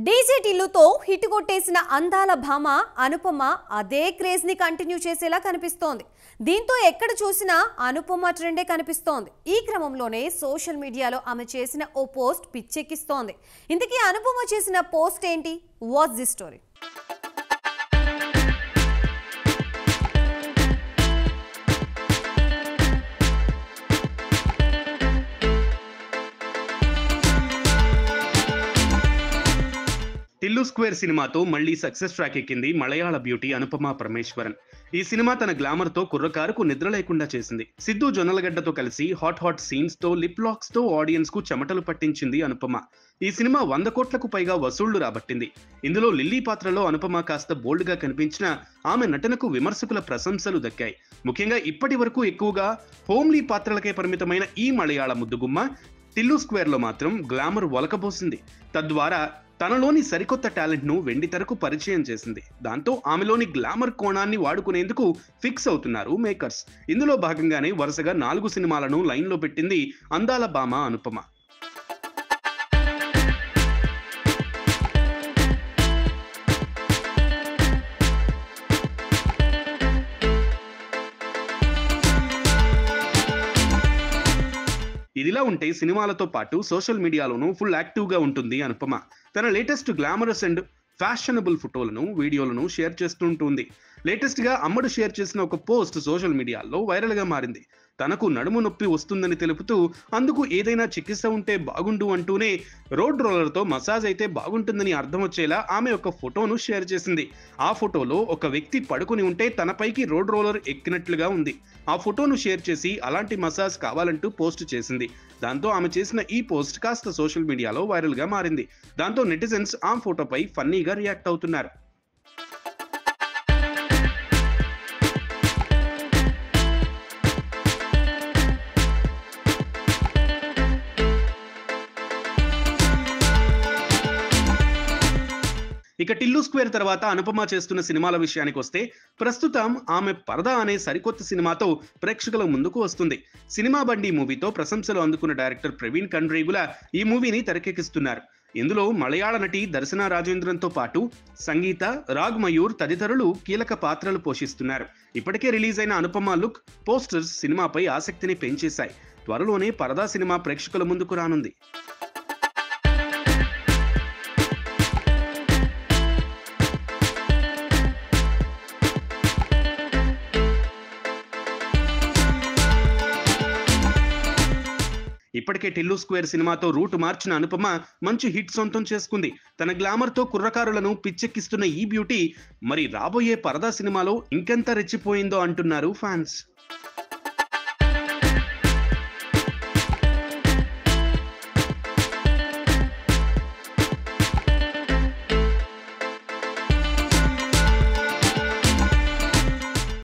DJ టిల్లుతో hit కొట్టేసిన అందాల భామ అనుపమ అదే క్రేజ్ ని కంటిన్యూ చేసేలా కనిపిస్తోంది. దీంతో ఎక్కడ చూసినా అనుపమ ట్రెండే కనిపిస్తోంది. ఈ క్రమంలోనే సోషల్ మీడియాలో ఆమె చేసిన ఓ పోస్ట్ పిచ్చెక్కిస్తోంది. ఇంతకీ అనుపమ చేసిన పోస్ట్ ఏంటి? What's the story? Tillu square సినిమాతో మళ్లీ సక్సెస్ ట్రాక్ ఎక్కింది మలయాళ బ్యూటీ అనుపమ పరమేశ్వరన్. ఈ సినిమా తన గ్లామర్ తో కుర్రకారుకు నిద్ర లేకుండా చేసింది. సిద్ధు జొన్నలగడ్డతో కలిసి హాట్ సీన్స్ తో లిప్ లాక్స్ తో ఆడియన్స్ కు చెమటలు పట్టించింది అనుపమ. ఈ సినిమా 100 కోట్లకు పైగా వసూళ్లు రాబట్టింది. ఇందులో లిల్లీ పాత్రలో అనుపమ కాస్త బోల్డ్ గా కనిపించిన ఆమె నటనకు విమర్శకుల ప్రశంసలు దక్కాయి. ముఖ్యంగా ఇప్పటి వరకు ఎక్కువగా హోమ్లీ పాత్రలకే పరిమితమైన ఈ మలయాళ ముద్దుగుమ్మ టిల్లు స్క్వేర్ లో మాత్రం గ్లామర్ ఒలకబోసింది. తద్వారా తనలోని సరికొత్త టాలెంట్ ను వెండితెరకు పరిచయం చేసింది. దాంతో ఆమెలోని గ్లామర్ కోణాన్ని వాడుకునేందుకు ఫిక్స్ అవుతున్నారు మేకర్స్. ఇందులో భాగంగానే వరుసగా 4 సినిమాలను లైన్ లో పెట్టింది అందాల భామ అనుపమ. ఇదిలా ఉంటే సినిమాలతో పాటు సోషల్ మీడియాలోనూ ఫుల్ యాక్టివ్ గా ఉంటుంది అనుపమ. తన లేటెస్ట్ గ్లామరస్ అండ్ ఫ్యాషనబుల్ ఫోటోలను, వీడియోలను షేర్ చేస్తుంటుంది. లేటెస్ట్ గా అమ్మడు షేర్ చేసిన ఒక పోస్ట్ సోషల్ మీడియాలో వైరల్ గా మారింది. తనకు నడుము నొప్పి వస్తుందని తెలుపుతూ అందుకు ఏదైనా చికిత్స ఉంటే బాగుండు అంటూనే రోడ్ రోలర్ తో మసాజ్ అయితే బాగుంటుందని అర్థం వచ్చేలా ఆమె ఒక ఫోటోను షేర్ చేసింది. ఆ ఫోటోలో ఒక వ్యక్తి పడుకుని ఉంటే తనపైకి రోడ్ రోలర్ ఎక్కినట్లుగా ఉంది. ఆ ఫోటోను షేర్ చేసి అలాంటి మసాజ్ కావాలంటూ పోస్ట్ చేసింది. దాంతో ఆమె చేసిన ఈ పోస్ట్ కాస్త సోషల్ మీడియాలో వైరల్ గా మారింది. దాంతో నెటిజన్స్ ఆ ఫోటోపై ఫన్నీగా రియాక్ట్ అవుతున్నారు. ఇక టిల్లు స్క్వేర్ తర్వాత అనుపమ చేస్తున్న సినిమాల విషయానికి వస్తే ప్రస్తుతం ఆమె పరదా అనే సరికొత్త సినిమాతో ప్రేక్షకుల ముందుకు వస్తుంది. సినిమా బండి మూవీతో ప్రశంసలు అందుకున్న డైరెక్టర్ ప్రవీణ్ కండ్రేగుల ఈ మూవీని తెరకెక్కిస్తున్నారు. ఇందులో మలయాళ నటి దర్శన రాజేంద్రన్తో పాటు సంగీత, రాగ్ మయూర్ తదితరులు కీలక పాత్రలు పోషిస్తున్నారు. ఇప్పటికే రిలీజ్ అయిన అనుపమ లుక్, పోస్టర్స్ సినిమాపై ఆసక్తిని పెంచేశాయి. త్వరలోనే పరదా సినిమా ప్రేక్షకుల ముందుకు రానుంది. ఇప్పటికే టిల్లు స్క్వేర్ సినిమాతో రూట్ మార్చిన అనుపమ మంచి హిట్ సొంతం చేసుకుంది. తన గ్లామర్ తో కుర్రకారులను పిచ్చెక్కిస్తున్న ఈ బ్యూటీ మరి రాబోయే పరదా సినిమాలో ఇంకెంత రెచ్చిపోయిందో అంటున్నారు ఫ్యాన్స్.